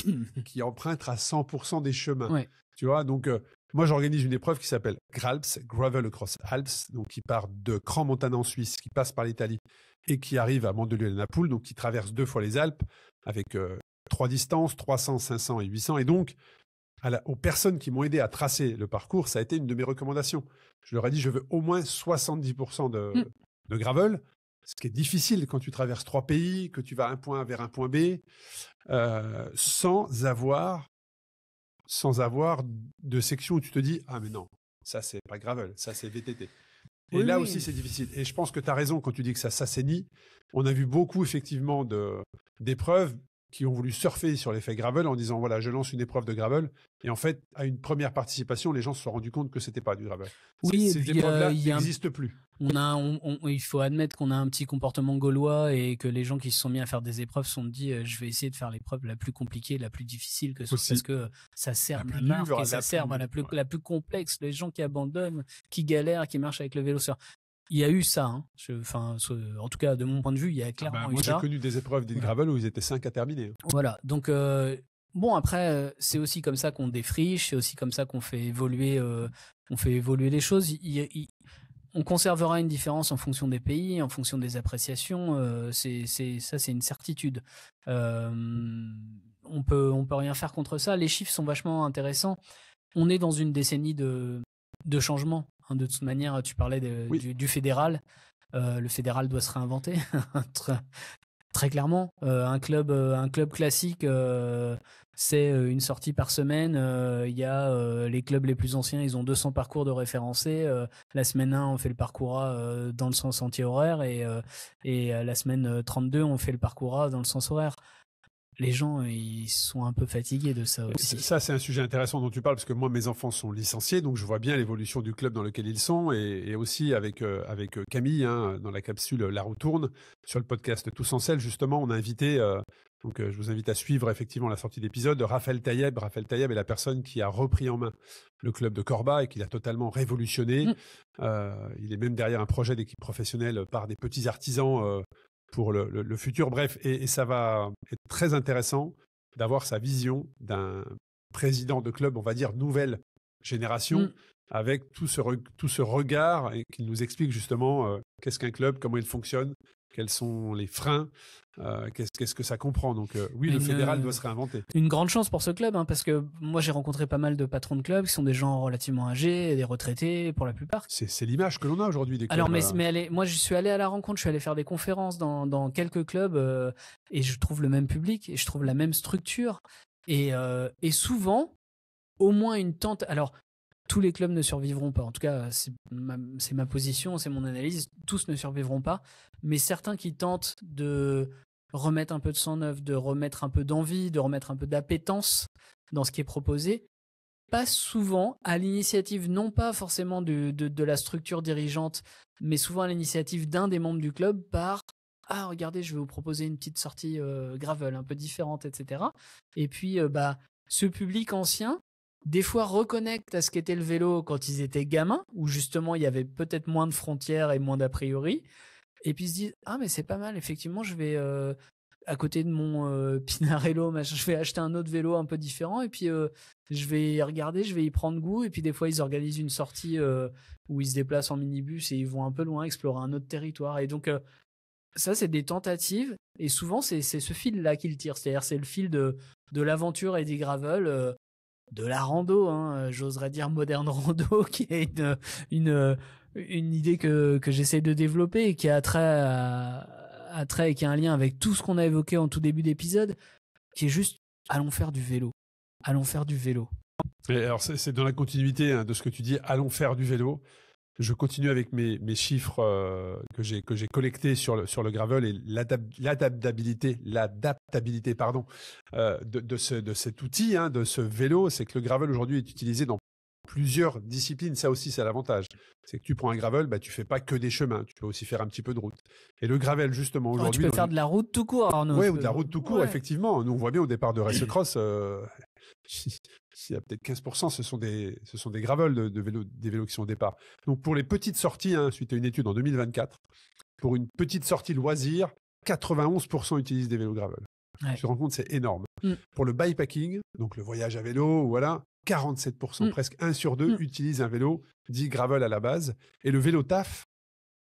qui emprunte à 100% des chemins. Ouais. Tu vois, donc moi, j'organise une épreuve qui s'appelle GRALPS, Gravel Across Alps, donc qui part de Crans-Montana en Suisse, qui passe par l'Italie et qui arrive à Mandelieu-la-Napoule, donc qui traverse 2 fois les Alpes avec 3 distances, 300, 500 et 800. Et donc, aux personnes qui m'ont aidé à tracer le parcours, ça a été une de mes recommandations. Je leur ai dit, je veux au moins 70% de gravel, ce qui est difficile quand tu traverses 3 pays, que tu vas un point vers un point B, sans avoir de section où tu te dis, ah mais non, ça c'est pas gravel, ça c'est VTT. Et oui, là aussi c'est difficile. Et je pense que tu as raison quand tu dis que ça s'assainit. On a vu beaucoup effectivement d'épreuves qui ont voulu surfer sur l'effet gravel en disant, voilà, je lance une épreuve de gravel. Et en fait, à une première participation, les gens se sont rendus compte que c'était pas du gravel. Oui, ces épreuves-là n'existent plus. Il faut admettre qu'on a un petit comportement gaulois et que les gens qui se sont mis à faire des épreuves se sont dit je vais essayer de faire l'épreuve la plus compliquée, la plus difficile que ce soit, parce que ça sert ma marque et ça sert la plus complexe. Les gens qui abandonnent, qui galèrent, qui marchent avec le vélo sur il y a eu ça. Hein. En tout cas, de mon point de vue, il y a clairement eu moi, ça. j'ai connu des épreuves d'In Gravel où ils étaient 5 à terminer. Voilà. Donc, bon, après, c'est aussi comme ça qu'on défriche, c'est aussi comme ça qu'on fait évoluer, les choses. On conservera une différence en fonction des pays, en fonction des appréciations. C'est une certitude. On peut rien faire contre ça. Les chiffres sont vachement intéressants. On est dans une décennie de changement. Hein, de toute manière, tu parlais du fédéral. Le fédéral doit se réinventer. Très clairement. Un club classique, c'est une sortie par semaine. Il y a les clubs les plus anciens, ils ont 200 parcours de référencés. La semaine 1, on fait le parcours A dans le sens anti-horaire et la semaine 32, on fait le parcours A dans le sens horaire. Les gens, ils sont un peu fatigués de ça aussi. Ça, c'est un sujet intéressant dont tu parles, parce que moi, mes enfants sont licenciés, donc je vois bien l'évolution du club dans lequel ils sont, et aussi avec Camille, hein, dans la capsule La Roue Tourne, sur le podcast Tous en Selle, justement, on a invité, je vous invite à suivre effectivement la sortie d'épisode, Raphaël Taïeb. Raphaël Taïeb est la personne qui a repris en main le club de Corba et qui l'a totalement révolutionné. Il est même derrière un projet d'équipe professionnelle par des petits artisans pour le futur. Bref, et ça va être très intéressant d'avoir sa vision d'un président de club, on va dire nouvelle génération, avec tout ce regard et qui nous explique justement qu'est-ce qu'un club, comment il fonctionne, quels sont les freins, qu'est-ce que ça comprend. Donc oui, le fédéral doit se réinventer. Une grande chance pour ce club, hein, parce que moi j'ai rencontré pas mal de patrons de clubs qui sont des gens relativement âgés, des retraités pour la plupart. C'est l'image que l'on a aujourd'hui des clubs. Alors moi je suis allé à la rencontre, je suis allé faire des conférences dans quelques clubs et je trouve le même public et je trouve la même structure et souvent au moins une tente. Alors tous les clubs ne survivront pas. En tout cas, c'est ma position, c'est mon analyse. Tous ne survivront pas, mais certains qui tentent de remettre un peu de sang neuf, de remettre un peu d'envie, de remettre un peu d'appétence dans ce qui est proposé, passent souvent à l'initiative, non pas forcément de la structure dirigeante, mais souvent à l'initiative d'un des membres du club par « Ah, regardez, je vais vous proposer une petite sortie gravel, un peu différente, etc. » Et puis, ce public ancien, des fois reconnectent à ce qu'était le vélo quand ils étaient gamins, où justement il y avait peut-être moins de frontières et moins d'a priori, et puis ils se disent « Ah mais c'est pas mal, effectivement je vais à côté de mon Pinarello, je vais acheter un autre vélo un peu différent, et puis je vais regarder, je vais y prendre goût, et puis des fois ils organisent une sortie où ils se déplacent en minibus et ils vont un peu loin, explorer un autre territoire, et donc ça c'est des tentatives, et souvent c'est ce fil-là qu'ils tirent, c'est-à-dire c'est le fil de l'aventure et des gravel, de la rando, hein, j'oserais dire moderne rando, qui est une idée que j'essaie de développer et qui a trait et qui a un lien avec tout ce qu'on a évoqué en tout début d'épisode, qui est juste allons faire du vélo. Allons faire du vélo. Et alors c'est dans la continuité de ce que tu dis, allons faire du vélo. Je continue avec mes chiffres que j'ai collectés sur le gravel et l'adaptabilité de cet outil, de ce vélo. C'est que le gravel aujourd'hui est utilisé dans plusieurs disciplines. Ça aussi, c'est l'avantage. C'est que tu prends un gravel, tu fais pas que des chemins. Tu peux aussi faire un petit peu de route. Et le gravel, justement, aujourd'hui... tu peux faire de la route tout court, Arnaud. Oui, ou de la route tout court, effectivement. Nous, on voit bien au départ de Race Cross... il y a peut-être 15%, ce sont des gravels des vélos qui sont au départ. Donc pour les petites sorties, suite à une étude en 2024, pour une petite sortie loisir, 91% utilisent des vélos gravel. Ouais. Tu te rends compte, c'est énorme. Pour le bikepacking, donc le voyage à vélo, voilà, 47%, presque 1 sur 2 utilisent un vélo dit gravel à la base. Et le vélo taf,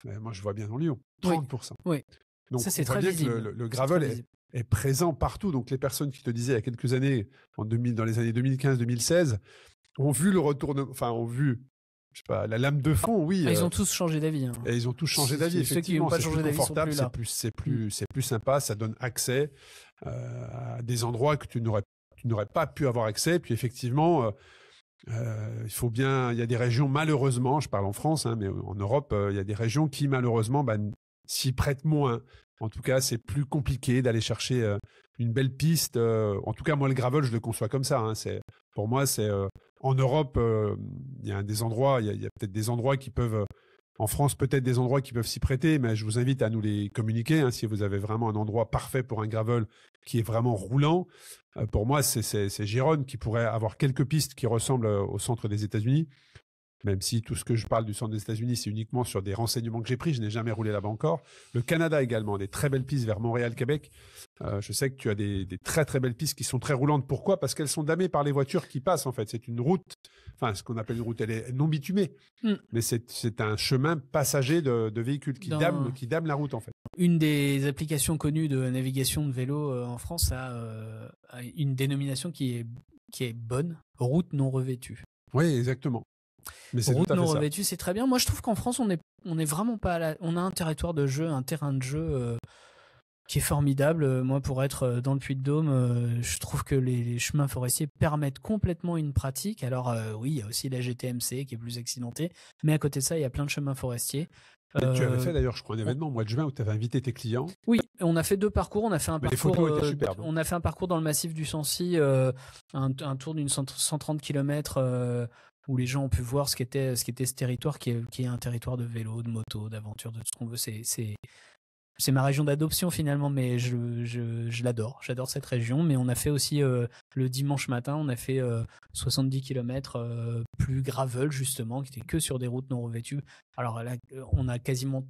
moi je vois bien dans Lyon, 30%. Oui. Donc ça, c'est on voit très bien visible. que le gravel est présent partout. Donc les personnes qui te disaient il y a quelques années, dans les années 2015-2016, ont vu le retournement, ont vu, je sais pas, la lame de fond, oui. Ils ont tous changé d'avis. Et ils ont tous changé d'avis, effectivement. C'est plus confortable, c'est plus sympa, ça donne accès à des endroits que tu n'aurais pas pu avoir accès. Puis effectivement, il faut bien, il y a des régions, malheureusement, je parle en France, mais en Europe, il y a des régions qui malheureusement s'y prêtent moins. En tout cas, c'est plus compliqué d'aller chercher une belle piste. En tout cas, moi, le gravel, je le conçois comme ça. Pour moi, c'est en Europe, il y a des endroits, il y a peut-être des endroits qui peuvent, en France, peut-être des endroits qui peuvent s'y prêter, mais je vous invite à nous les communiquer. Si vous avez vraiment un endroit parfait pour un gravel qui est vraiment roulant, pour moi, c'est Gérone qui pourrait avoir quelques pistes qui ressemblent au centre des États-Unis. même si tout ce que je parle du centre des États-Unis, c'est uniquement sur des renseignements que j'ai pris. Je n'ai jamais roulé là-bas encore. Le Canada également, des très belles pistes vers Montréal, Québec. Je sais que tu as des très très belles pistes qui sont très roulantes. Pourquoi ? Parce qu'elles sont damées par les voitures qui passent en fait. C'est une route, enfin ce qu'on appelle une route, elle est non bitumée, mais c'est un chemin passager de véhicules qui dament la route en fait. Une des applications connues de navigation de vélo en France a une dénomination qui est bonne, route non revêtue. Oui, exactement. Mais c'est route tout à fait non ça. revêtue, c'est très bien. Moi, je trouve qu'en France, on est vraiment pas on a un territoire de jeu, un terrain de jeu qui est formidable. Moi, pour être dans le Puy-de-Dôme, je trouve que les chemins forestiers permettent complètement une pratique. Alors oui, il y a aussi la GTMC qui est plus accidentée, mais à côté de ça, il y a plein de chemins forestiers. Tu avais fait d'ailleurs, je crois, un événement au mois de juin où tu avais invité tes clients. Oui, on a fait 2 parcours. On a fait un Mais parcours. les photos étaient superbes. On a fait un parcours dans le massif du Sancy, un tour d'une 130 km où les gens ont pu voir ce qu'était ce territoire qui est un territoire de vélo, de moto, d'aventure, de tout ce qu'on veut. C'est ma région d'adoption finalement, mais je l'adore. J'adore cette région. Mais on a fait aussi le dimanche matin, on a fait 70 km plus gravel justement, qui était que sur des routes non revêtues. Alors là, on a quasiment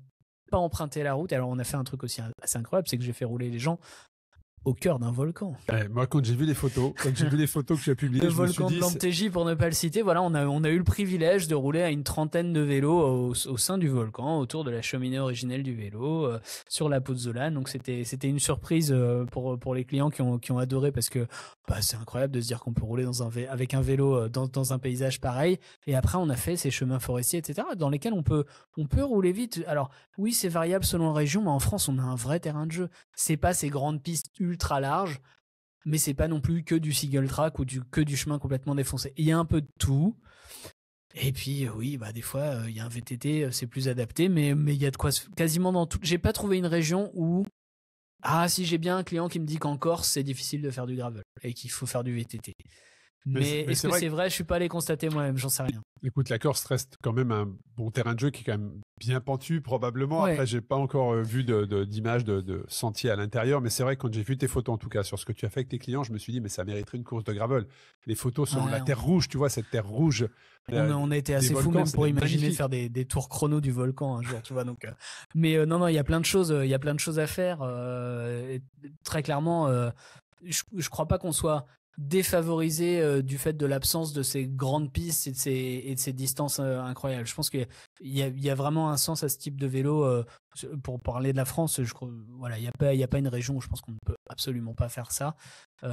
pas emprunté la route. Alors on a fait un truc aussi assez incroyable, c'est que j'ai fait rouler les gens au cœur d'un volcan. Moi, quand j'ai vu les photos que tu as publiées, Le je me suis volcan dit... de l'Antégie, pour ne pas le citer, voilà, on a eu le privilège de rouler à une trentaine de vélos au sein du volcan, autour de la cheminée originelle du vélo, sur la Pozzola. Donc c'était une surprise pour les clients qui ont adoré, parce que c'est incroyable de se dire qu'on peut rouler avec un vélo dans un paysage pareil. Et après, on a fait ces chemins forestiers, etc., dans lesquels on peut rouler vite. Alors oui, c'est variable selon la région, mais en France, on a un vrai terrain de jeu. C'est pas ces grandes pistes ultra large, mais c'est pas non plus que du single track ou que du chemin complètement défoncé. Il y a un peu de tout. Et puis oui, des fois il y a un VTT, c'est plus adapté, mais il y a de quoi quasiment dans tout. J'ai pas trouvé une région où si j'ai bien un client qui me dit qu'en Corse c'est difficile de faire du gravel et qu'il faut faire du VTT. Mais est-ce que c'est vrai ? Je suis pas allé constater moi-même, j'en sais rien. Écoute, la Corse reste quand même un bon terrain de jeu qui est quand même bien pentu probablement. Ouais. Après, j'ai pas encore vu d'images de sentiers à l'intérieur, mais c'est vrai que quand j'ai vu tes photos en tout cas sur ce que tu as fait avec tes clients, je me suis dit mais ça mériterait une course de gravel. Les photos sont la terre rouge, tu vois, cette terre rouge. On a été assez fous même pour imaginer magnifique. faire des tours chrono du volcan un jour, tu vois. Donc, mais non, il y a plein de choses, à faire. Et très clairement, je crois pas qu'on soit défavorisé du fait de l'absence de ces grandes pistes et de ces distances incroyables. Je pense qu'il y a vraiment un sens à ce type de vélo. Pour parler de la France, je crois, voilà, il y a pas une région où je pense qu'on ne peut absolument pas faire ça. Et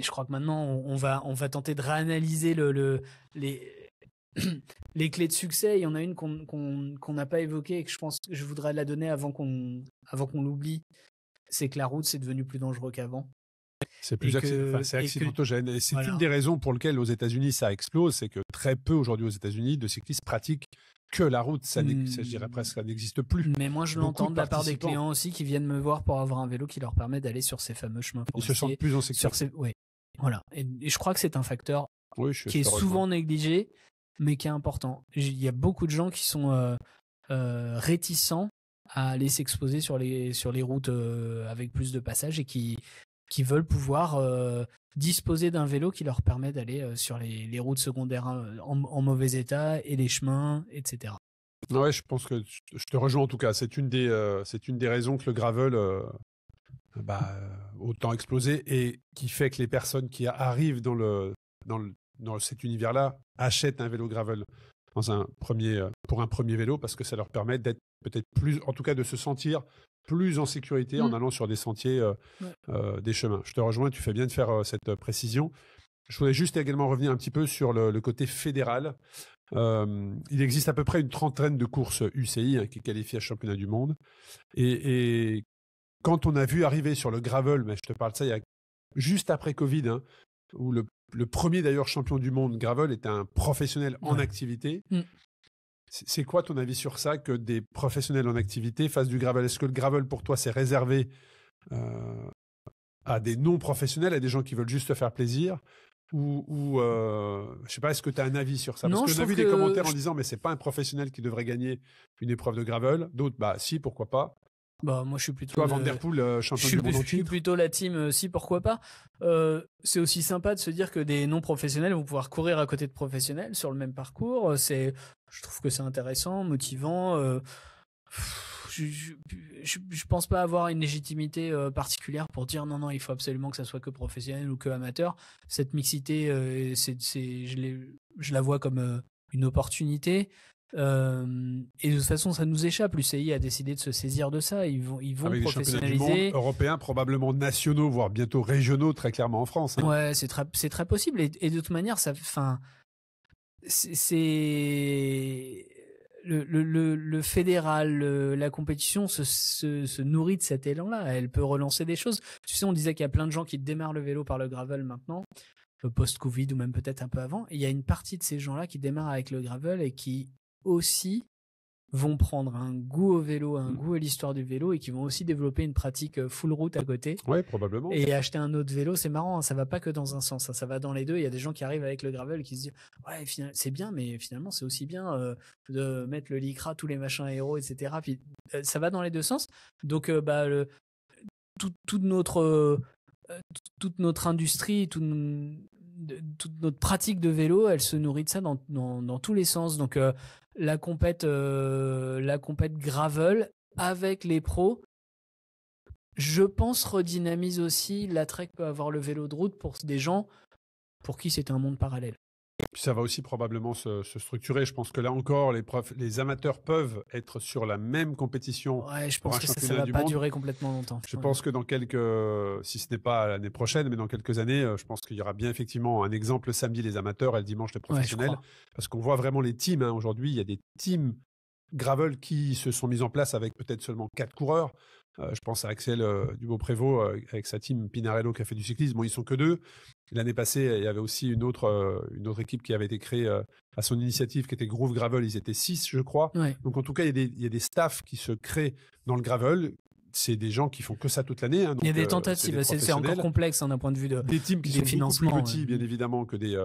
je crois que maintenant on va tenter de réanalyser les clés de succès. Il y en a une qu'on n'a pas évoquée et que je pense que je voudrais la donner avant qu'on l'oublie. C'est que la route c'est devenu plus dangereux qu'avant. C'est plus accidentogène. Et c'est voilà. une des raisons pour lesquelles aux États-Unis ça explose, c'est que très peu aujourd'hui aux États-Unis de cyclistes pratiquent que la route. Je dirais presque, ça n'existe plus. Mais moi je l'entends de la part des clients aussi qui viennent me voir pour avoir un vélo qui leur permet d'aller sur ces fameux chemins forestiers. Ils se sentent plus en sécurité. Oui, voilà. Et je crois que c'est un facteur qui est souvent négligé, mais qui est important. Il y a beaucoup de gens qui sont réticents à aller s'exposer sur les routes avec plus de passages et qui veulent pouvoir disposer d'un vélo qui leur permet d'aller sur les routes secondaires en mauvais état et les chemins, etc. Ouais, je pense que je te rejoins en tout cas. C'est une des raisons que le gravel autant explosé et qui fait que les personnes qui arrivent dans cet univers-là achètent un vélo gravel pour un premier vélo parce que ça leur permet d'être peut-être plus, en tout cas de se sentir plus en sécurité en allant sur des sentiers, des chemins. Je te rejoins, tu fais bien de faire cette précision. Je voudrais juste également revenir un petit peu sur le côté fédéral. Il existe à peu près une trentaine de courses UCI qui qualifient à championnat du monde. Et quand on a vu arriver sur le gravel, mais je te parle de ça juste après Covid, où le premier d'ailleurs champion du monde gravel était un professionnel en activité. C'est quoi ton avis sur ça, que des professionnels en activité fassent du gravel ? Est-ce que le gravel pour toi c'est réservé à des non-professionnels, à des gens qui veulent juste se faire plaisir ? Ou je sais pas, est-ce que tu as un avis sur ça ? Parce que j'ai vu des commentaires en disant mais c'est pas un professionnel qui devrait gagner une épreuve de gravel. D'autres, si, pourquoi pas. Bah, moi, je suis plutôt. Toi, Van Der Poel, champion du monde en Je suis titre. plutôt la team, si, pourquoi pas. C'est aussi sympa de se dire que des non-professionnels vont pouvoir courir à côté de professionnels sur le même parcours. Je trouve que c'est intéressant, motivant. Je pense pas avoir une légitimité particulière pour dire non, il faut absolument que ça soit que professionnel ou que amateur. Cette mixité, je la vois comme une opportunité. Et de toute façon, ça nous échappe. L'UCI a décidé de se saisir de ça. Ils vont Avec des championnats du monde professionnaliser. européens, probablement nationaux, voire bientôt régionaux, très clairement en France. Hein. Ouais, c'est très possible. Et de toute manière, c'est le fédéral, la compétition se nourrit de cet élan-là. Elle peut relancer des choses. Tu sais, on disait qu'il y a plein de gens qui démarrent le vélo par le gravel maintenant, post-Covid ou même peut-être un peu avant. Et il y a une partie de ces gens-là qui démarrent avec le gravel et qui aussi vont prendre un goût au vélo, un goût à l'histoire du vélo et qui vont aussi développer une pratique full route à côté. Ouais, probablement. Et acheter un autre vélo, c'est marrant, hein, ça va pas que dans un sens, hein, ça va dans les deux. Il y a des gens qui arrivent avec le gravel qui se disent ouais, c'est bien, mais finalement c'est aussi bien de mettre le Lycra, tous les machins aéro, etc. Puis ça va dans les deux sens. Donc toute notre industrie, toute notre pratique de vélo, elle se nourrit de ça dans tous les sens. Donc la compète gravel avec les pros, je pense, redynamise aussi l'attrait que peut avoir le vélo de route pour des gens pour qui c'est un monde parallèle. Puis ça va aussi probablement se structurer. Je pense que là encore, les amateurs peuvent être sur la même compétition. Ouais, je pense que ça va pas durer complètement longtemps. Je pense que dans si ce n'est pas l'année prochaine, mais dans quelques années, je pense qu'il y aura bien effectivement un exemple samedi les amateurs et le dimanche les professionnels. Ouais, parce qu'on voit vraiment les teams. Hein. Aujourd'hui, il y a des teams gravel qui se sont mis en place avec peut-être seulement 4 coureurs. Je pense à Axel Dubois-Prévost avec sa team Pinarello qui a fait du cyclisme. Bon, ils sont que 2. L'année passée, il y avait aussi une autre équipe qui avait été créée à son initiative, qui était Groove Gravel. Ils étaient 6, je crois. Ouais. Donc, en tout cas, il y a des staffs qui se créent dans le gravel. C'est des gens qui font que ça toute l'année. Hein, donc, il y a des tentatives. C'est encore complexe d'un point de vue des teams qui sont beaucoup plus petits, bien évidemment, que des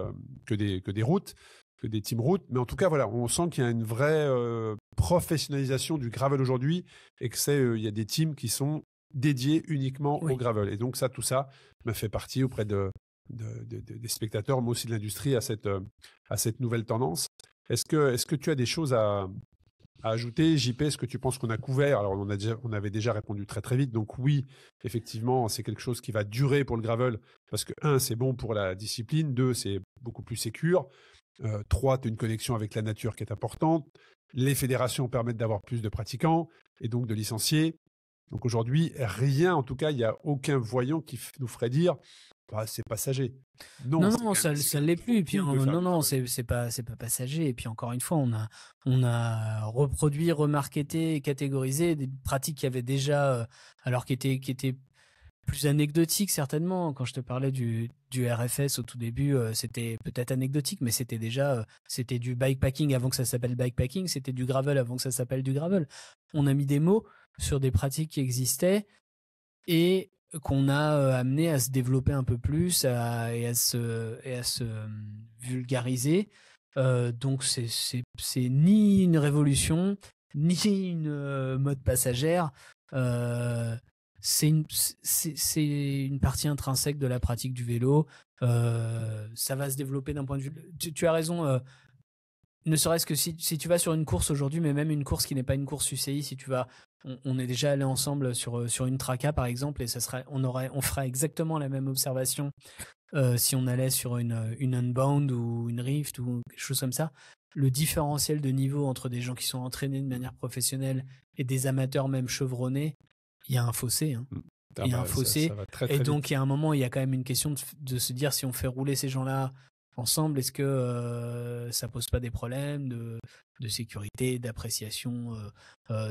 routes, que des team routes. Mais en tout cas, voilà, on sent qu'il y a une vraie professionnalisation du gravel aujourd'hui et que il y a des teams qui sont dédiés uniquement au gravel. Et donc tout ça me fait partie auprès des spectateurs, mais aussi de l'industrie à cette nouvelle tendance. Est-ce que tu as des choses à ajouter, JP? Est-ce que tu penses qu'on a couvert? Alors, on avait déjà répondu très très vite. Donc oui, effectivement, c'est quelque chose qui va durer pour le gravel parce que 1, c'est bon pour la discipline. 2, c'est beaucoup plus sécure. 3, tu as une connexion avec la nature qui est importante. Les fédérations permettent d'avoir plus de pratiquants et donc de licenciés. Donc aujourd'hui, rien, en tout cas, il n'y a aucun voyant qui nous ferait dire c'est passager. Non, ça l'est plus. Et puis c'est pas passager. Et puis encore une fois, on a reproduit, remarketé, catégorisé des pratiques qui avaient déjà, alors qui étaient plus anecdotiques certainement. Quand je te parlais du RFS au tout début, c'était peut-être anecdotique, mais c'était déjà c'était du bikepacking avant que ça s'appelle bikepacking, c'était du gravel avant que ça s'appelle du gravel. On a mis des mots sur des pratiques qui existaient et qu'on a amené à se développer un peu plus et à se vulgariser. Donc c'est ni une révolution ni une mode passagère. C'est une partie intrinsèque de la pratique du vélo. Ça va se développer d'un point de vue. Tu as raison. Ne serait-ce que si tu vas sur une course aujourd'hui, mais même une course qui n'est pas une course UCI, si tu vas, on est déjà allé ensemble sur une Traca par exemple, et on fera exactement la même observation si on allait sur une Unbound ou une Rift ou quelque chose comme ça. Le différentiel de niveau entre des gens qui sont entraînés de manière professionnelle et des amateurs même chevronnés, il y a un fossé. Hein. Il y a un fossé. Ça va très, très et donc, vite. Il y a un moment, il y a quand même une question de se dire si on fait rouler ces gens-là ensemble, est-ce que ça pose pas des problèmes de sécurité, d'appréciation,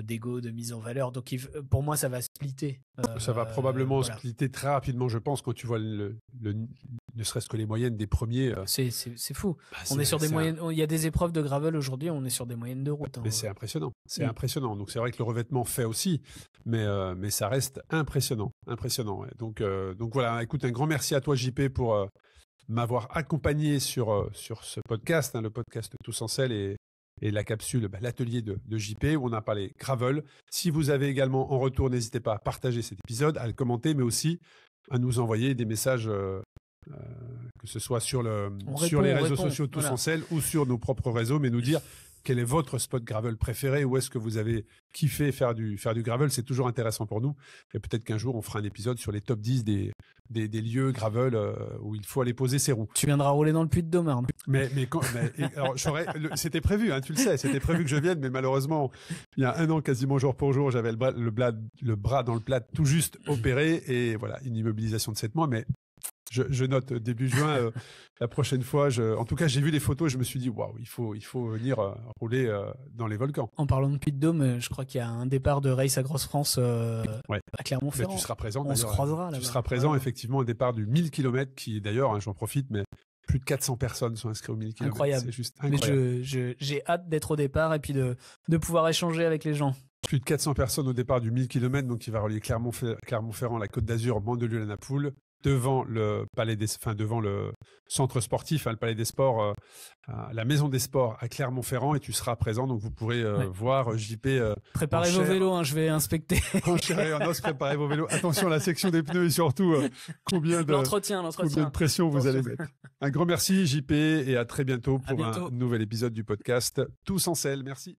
d'ego, de mise en valeur. Donc, pour moi, ça va splitter. Ça va probablement splitter très rapidement, je pense, quand tu vois ne serait-ce que les moyennes des premiers. C'est fou. On est sur des moyennes. Il y a des épreuves de gravel aujourd'hui, on est sur des moyennes de route. Mais c'est impressionnant. C'est impressionnant. Donc, c'est vrai que le revêtement fait aussi, mais ça reste impressionnant. Ouais. Donc voilà. Écoute, un grand merci à toi, JP, pour m'avoir accompagné sur ce podcast, le podcast Tous en selle, et et la capsule, l'atelier de JP, où on a parlé gravel. Si vous avez également en retour, n'hésitez pas à partager cet épisode, à le commenter, mais aussi à nous envoyer des messages, que ce soit sur les réseaux sociaux Tous en Selle ou sur nos propres réseaux, mais nous dire quel est votre spot gravel préféré, où est-ce que vous avez kiffé faire du gravel. C'est toujours intéressant pour nous. Et peut-être qu'un jour, on fera un épisode sur les top 10 des lieux gravel où il faut aller poser ses roues. Tu viendras rouler dans le Puy-de-Dôme. Alors, c'était prévu, hein, tu le sais, c'était prévu que je vienne, mais malheureusement, il y a 1 an, quasiment jour pour jour, j'avais le bras dans le plat tout juste opéré, et voilà, une immobilisation de 7 mois, mais je note début juin, la prochaine fois. En tout cas, j'ai vu les photos, je me suis dit, waouh, il faut venir rouler dans les volcans. En parlant de Puy-de-Dôme, je crois qu'il y a un départ de Race à Grosse France à Clermont-Ferrand. Tu seras présent. On se croisera là-bas. Tu seras présent, effectivement, un départ du 1000 km qui, d'ailleurs, hein, j'en profite, mais plus de 400 personnes sont inscrites au 1000 km. Incroyable. C'est juste incroyable. Mais j'ai hâte d'être au départ et puis de pouvoir échanger avec les gens. Plus de 400 personnes au départ du 1000 km, donc qui va relier Clermont-Ferrand, la Côte d'Azur, Mandelieu, la Napoule, devant le devant le centre sportif, le Palais des Sports, la Maison des Sports à Clermont-Ferrand, et tu seras présent, donc vous pourrez voir JP. Préparez vos vélos, je vais inspecter. Préparez vos vélos. Attention à la section des pneus et surtout combien de pression vous allez mettre. Un grand merci JP et à très bientôt pour un nouvel épisode du podcast Tous en Selle. Merci.